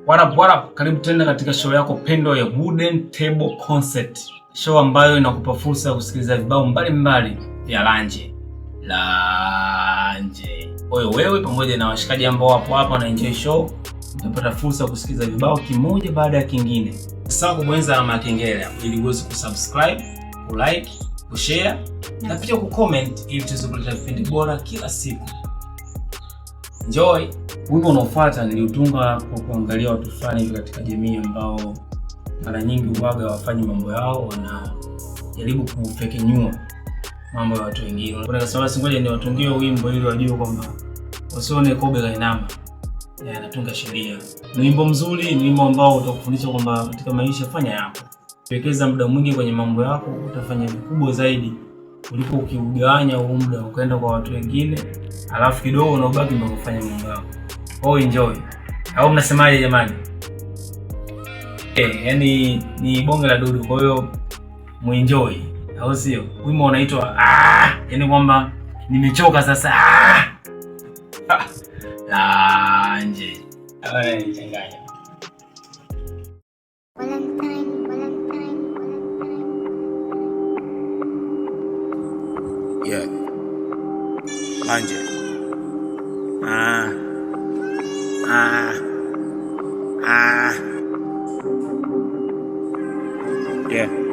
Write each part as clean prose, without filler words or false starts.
What up? Karibu tena katika show yako pendwa ya Wooden Table Concert. Show ambayo inakupa fursa ya kusikiliza vibao mbalimbali vya Lanje. Oyo wewe pamoja na washikaji ambao wapo hapa na enjoy show, utapata fursa ya kusikiliza vibao kimoja baada ya kingine. Sasa kubonyeza alama ya kengele ili uweze kusubscribe, kulike, kushare na pia kucomment ili tuweze kuleta vipindi bora kila siku. Enjoy. Wimbo unaofuata niliutunga kwa kuangalia watu fulani hivi katika jamii ambao mara nyingi huaga wafanyi mambo yao, wanajaribu kufekenyua mambo ya watu wengine. Kwa sababu singoja ni watungie wimbo ili wajue kwamba wasione kobe kainama. Natunga sheria. Ni wimbo mzuri, ni wimbo ambao utakufundisha kwamba katika maisha fanya yako. Wekeza muda mwingi kwenye mambo yako, utafanya vikubwa zaidi kuliko ukiugawanya huo muda ukaenda kwa watu wengine, alafu kidogo unabaki ndio kufanya mambo yako. Enjoy. Au mnasemaje jamani? Yani ni bonge la dudu, kwa hiyo muenjoy. Au sio? Wimbo unaitwa yani kwamba nimechoka sasa. Lanje. Nichanganya. Yeah. Lanje. Yeah.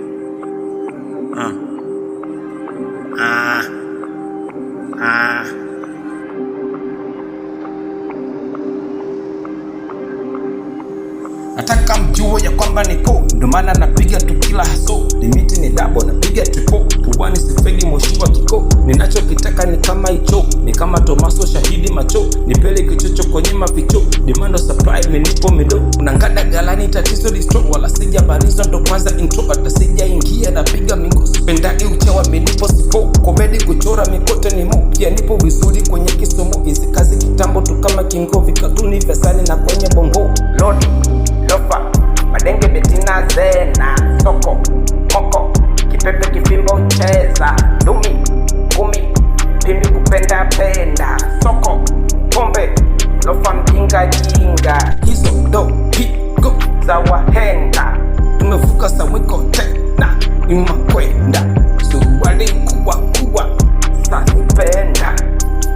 Nataka mjue ya kwamba niko, ndo maana napiga tu kila haso. Limiti ni double, napiga triple. Tuwani sifegi moshi wa kiko. Ninachokitaka ni kama icho, ni kama Tomaso shahidi macho. Nipele kichocho kwenye maficho. Demand supply menipo mido. Unangada galani tatizo distro. Wala sija barizo ndo kwanza intro. Hata sija ingia napiga mingo. Pendagi uchewa menipo sipo. Komedi kuchora mikote ni mo. Pia nipo vizuri kwenye kisomo. Hizi kazi kitambo tu kama kingo. Vikatuni vesani na kwenye bongo. Lodi Lofa, madenge betina zena, soko, moko, kipepe kifimbo cheza, dumi, kumi, pimbi kupenda penda, soko, pombe, lofa mjinga jinga, hizo do, pigo, za wahenda, tumevuka sawiko tena, imakwenda, suruali kubwa kubwa, sasipenda,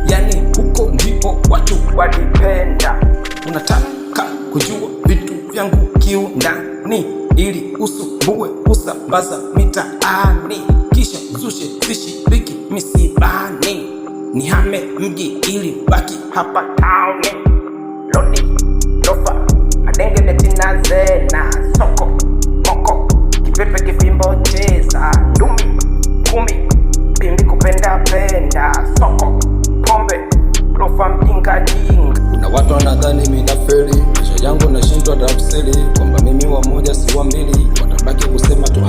yani huko ndipo watu walipenda, unataka kujua vitu vyangu kiundani ili usumbue usambaza mitaani, kisha uzushe zishiriki misibani, nihame mji ili baki hapa town. Lodi, lofa, madenge betina zena, soko, moko, kipepe kifimbo cheza, dumi, kumi, pimbi kupenda penda, soko, pombe, lofa mjinga jinga. Kuna watu wanadhani mimi nafeli, maisha yangu nashindwa tafsiri, kwamba mimi wa moja si wa mbili, watabaki kusema tu